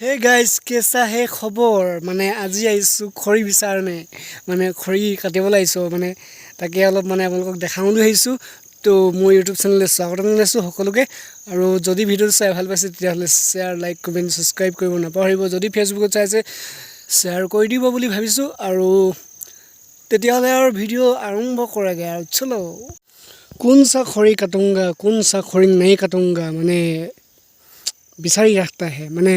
hey guys कैसा है खबर माने আজি আইছো খৰি বিচাৰণে মানে খৰি কাটিবলৈ আইছো মানে তাকে অলপ মানে আপোনালোকক দেখাবলৈ আহিছো তো মোৰ ইউটিউব চেনেললৈ স্বাগতম জনাইছো সকলোকে আৰু যদি ভিডিঅ চাই ভাল পাইছে তেতিয়াহলে শেয়াৰ লাইক কমেন্ট সাবস্ক্ৰাইব কৰিব নাপাহৰিব যদি ফেচবুকত চাইছে শেয়াৰ কৰি দিব বুলি ভাবিছো আৰু তেতিয়াহলে আৰু ভিডিঅ আৰম্ভ কৰাগে আৰু চলো কোন সা খৰি কাটুंगा কোন সা খৰি নাই কাটুंगा মানে বিচাৰি ৰাখতা হে মানে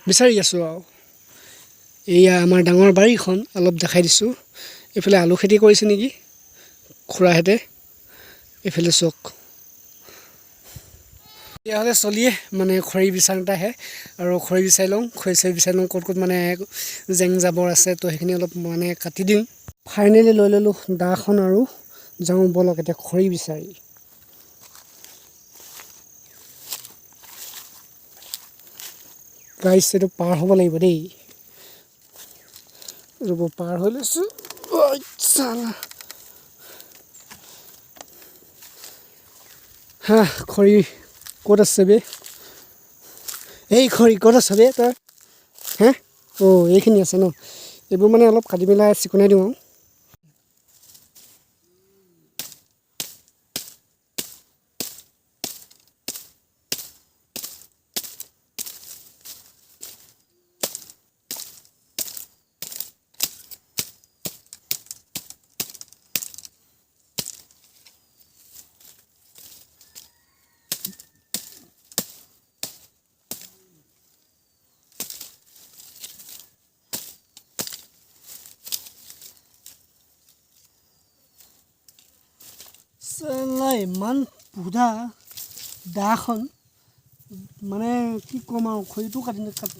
বিচাৰি আছো আৰু এয়া আমাৰ ডাঙৰ বাৰীখন অলপ দেখাই দিছো এফালে আলু খেতি কৰিছে নেকি খুৰাহেতে এফালে চক ইয়ালে চলিয়ে মানে খৰি বিচাৰটা হে আৰু খৰি বিচাই লওঁ ক'ত মানে জেং জাবৰ আছে তো সেইখিনি অলপ মানে কাটি দিম ফাইনেলি লৈ ললো দাখন আৰু যাওঁ বলক এতিয়া খৰি বিচাৰি গাইস এটো পাৰ হ'ব লাগিব দেই ৰব পাৰ হৈ লৈছো চালা হা খৰি ক'ত আছে বে এই খৰি ক'ত আছে বে তই হে ও এইখিনি আছে ন এইবোৰ মানে অলপ কাটি পেলাই চিকনাই দিওঁ চালা ইমান বুঢ়া দাখন মানে কি কম আৰু খৰিটো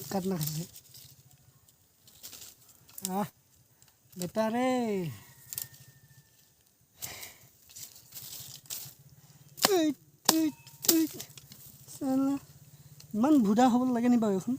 কাট নাখাইছে বেটা ৰে চালা ইমান বুঢ়া হ'ব লাগে নি বাৰু এখন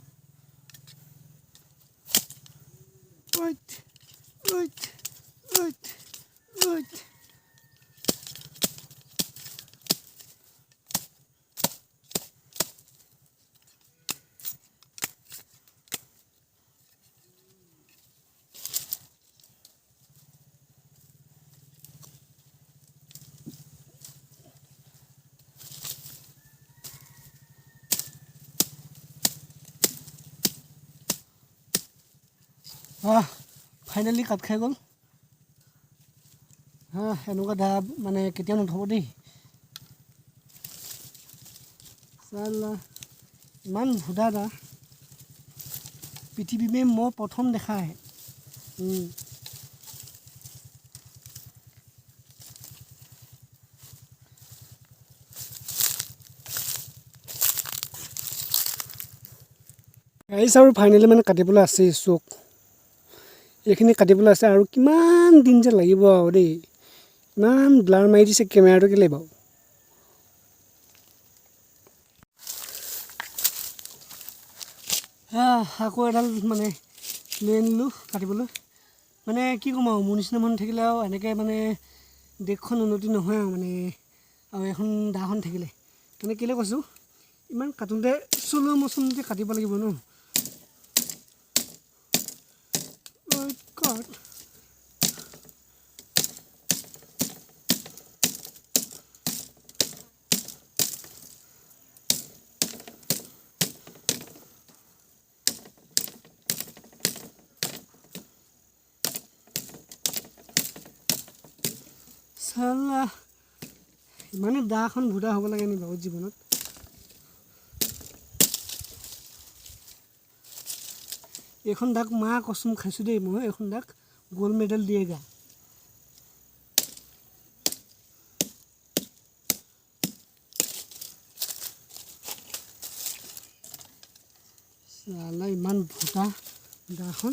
ফাইনেলি কাট খাই গ'ল এনেকুৱা দা মানে কেতিয়াও নথব দেই চালা ইমান ভুদা দা পৃথিৱী মই প্ৰথম দেখা হে গাইছ আৰু ফাইনেলি মানে কাটিবলৈ আছে চক এইখিনি কাটিবলৈ আছে আৰু কিমান দিন যে লাগিব আৰু দেই ইমান ব্লাৰ মাৰি দিছে কেমেৰাটো কেলে বাৰু আকৌ এডাল মানে লৈ আনিলোঁ কাটিবলৈ মানে কি ক'ম আৰু মোৰ নিচিনা মানুহ থাকিলে আৰু এনেকৈ মানে দেশখন উন্নতি নহয় আৰু মানে আৰু এখন দাখন থাকিলে মানে কেলৈ কৈছোঁ ইমান কাটোঁতে চলো মচুনকৈ কাটিব লাগিব ন কাট চালা ইমানে দাখন ভুদা হ'ব লাগে নি বাৰু জীৱনত এইখন দাক মা কচম খাইছোঁ দেই মই এইখন দাক গোল্ড মেডেল দিয়েগা চালা ইমান ভুদা দাখন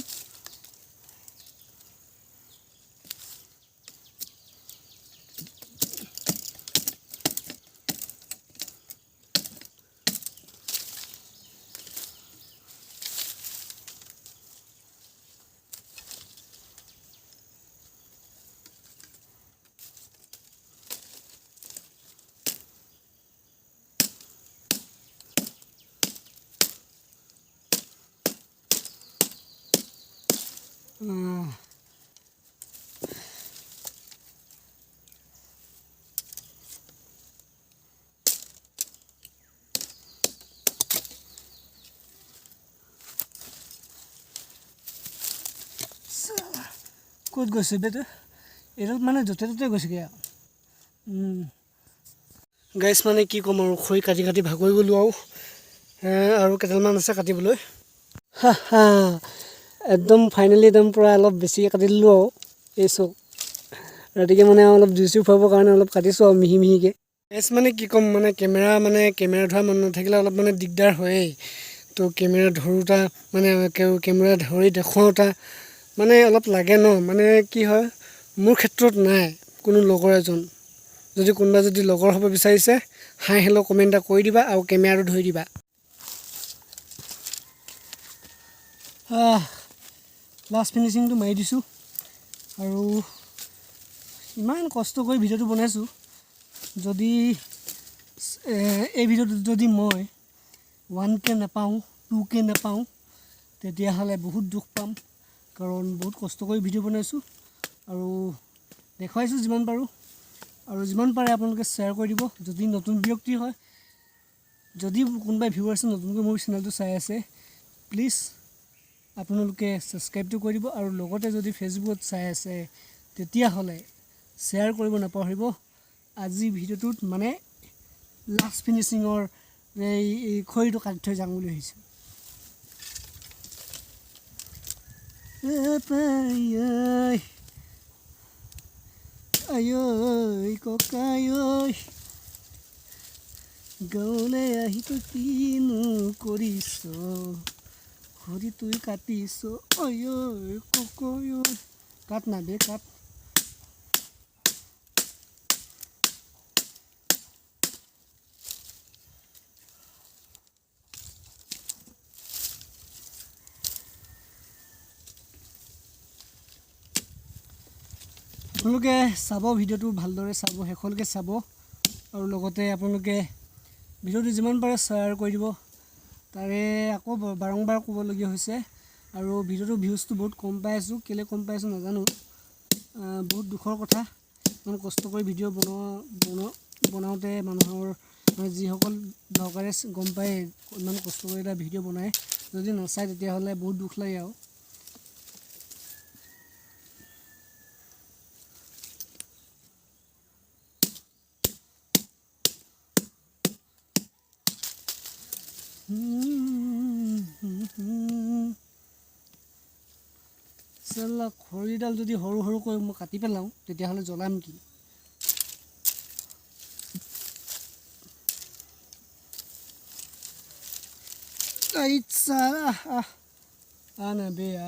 ক'ত গৈছে বেটা এইডাল মানে য'তে ত'তে গৈছেগৈ গাইছ মানে কি ক'ম আৰু খৰি কাটি কাটি ভাগৰি গ'লোঁ আৰু কেইডালমান আছে কাটিবলৈ হা একদম ফাইনেলি একদম পূৰা অলপ বেছিকৈ কাটি দিলোঁ আৰু এই চক ৰাতিকৈ মানে অলপ জুই চুই খুৱাবৰ কাৰণে অলপ কাটিছোঁ আৰু মিহি মিহিকৈ গাইছ মানে কি ক'ম মানে কেমেৰা ধৰা মন নাথাকিলে অলপ মানে দিগদাৰ হয়েই তো কেমেৰা ধৰোঁতা মানে কেমেৰা ধৰি দেখুৱাওঁতা মানে অলপ লাগে ন মানে কি হয় মোৰ ক্ষেত্ৰত নাই কোনো লগৰ এজন যদি কোনোবা যদি লগৰ হ'ব বিচাৰিছে হাই হেল্ল' কমেণ্ট এটা কৰি দিবা আৰু কেমেৰাটো ধৰি দিবা লাষ্ট ফিনিচিংটো মাৰি দিছোঁ আৰু ইমান কষ্ট কৰি ভিডিঅ'টো বনাইছোঁ যদি এই ভিডিঅ'টোত যদি মই 1K নাপাওঁ 2K নাপাওঁ তেতিয়াহ'লে বহুত দুখ পাম কাৰণ বহুত কষ্ট কৰি ভিডিঅ' বনাইছোঁ আৰু দেখুৱাইছোঁ যিমান পাৰোঁ আৰু যিমান পাৰে আপোনালোকে শ্বেয়াৰ কৰি দিব যদি নতুন ব্যক্তি হয় যদি কোনোবাই ভিউৱাৰ্ছে নতুনকৈ মোৰ চেনেলটো চাই আছে প্লিজ আপোনালোকে ছাবস্ক্ৰাইবটো কৰি দিব আৰু লগতে যদি ফেচবুকত চাই আছে তেতিয়াহ'লে শ্বেয়াৰ কৰিব নাপাহৰিব আজি ভিডিঅ'টোত মানে লাষ্ট ফিনিচিঙৰ এই খৰিটো কাটি থৈ যাম বুলি ভাবিছোঁ আই ককাই গাঁৱলৈ আহি তই কিনো কৰিছ খৰি তুই কাটিছ ককাই কাট না বে কাট আপোনালোকে চাব ভিডিঅ'টো ভালদৰে চাব শেষলৈকে চাব আৰু লগতে আপোনালোকে ভিডিঅ'টো যিমান পাৰে শ্বেয়াৰ কৰি দিব তাৰে আকৌ বাৰম্বাৰ ক'বলগীয়া হৈছে আৰু ভিডিঅ'টো ভিউজটো বহুত কম পাই আছোঁ কেলৈ কম পাই আছোঁ নাজানো বহুত দুখৰ কথা ইমান কষ্ট কৰি ভিডিঅ' বনাওঁতে মানুহৰ মানে যিসকল ব্লগাৰে গম পায় ইমান কষ্ট কৰি এটা ভিডিঅ' বনায় যদি নাচায় তেতিয়াহ'লে বহুত দুখ লাগে আৰু চালা খৰিডাল যদি সৰু সৰুকৈ মই কাটি পেলাওঁ তেতিয়াহ'লে জ্বলাম কি না বেয়া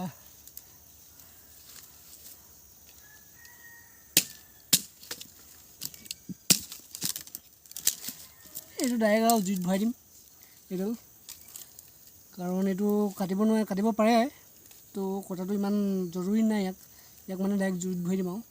এইটো ডাইৰেক্ট আৰু জুইত ভৰাই দিম এইডাল কাৰণ এইটো কাটিব পাৰে তো কটাটো ইমান জৰুৰী নাই ইয়াক মানে ডাইৰেক্ট জুইত ভৰাই দিম আৰু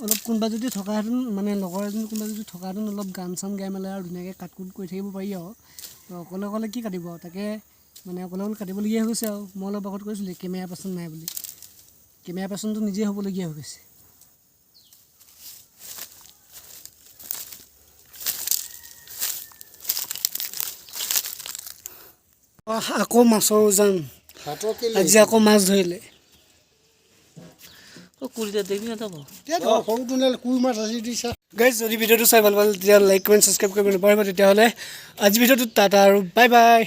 অলপ কোনোবা যদি থকাহেঁতেন মানে লগৰ এজন কোনোবা যদি থকাহেঁতেন অলপ গান চান গাই মেলাই আৰু ধুনীয়াকৈ কাট কৰি থাকিব পাৰি আৰু তো অকলে কি কাটিব তাকে মানে অকলে কাটিবলগীয়া হৈ গৈছে আৰু মই অলপ আগত কৈছিলোঁ কেমেৰা পাৰ্চন নাই বুলি কেমেৰা পাৰ্চনটো নিজেই হ'বলগীয়া হৈ গৈছে আকৌ মাছৰ উজান আজি আকৌ মাছ ধৰিলে গাইজ যদি ভিডিঅ'টো চাই ভাল পালে তেতিয়া লাইক কমেণ্ট ছাবস্ক্ৰাইব কৰিব নাপাহৰিব তেতিয়াহ'লে আজি ভিডিঅ'টো টাটা আৰু বাই বাই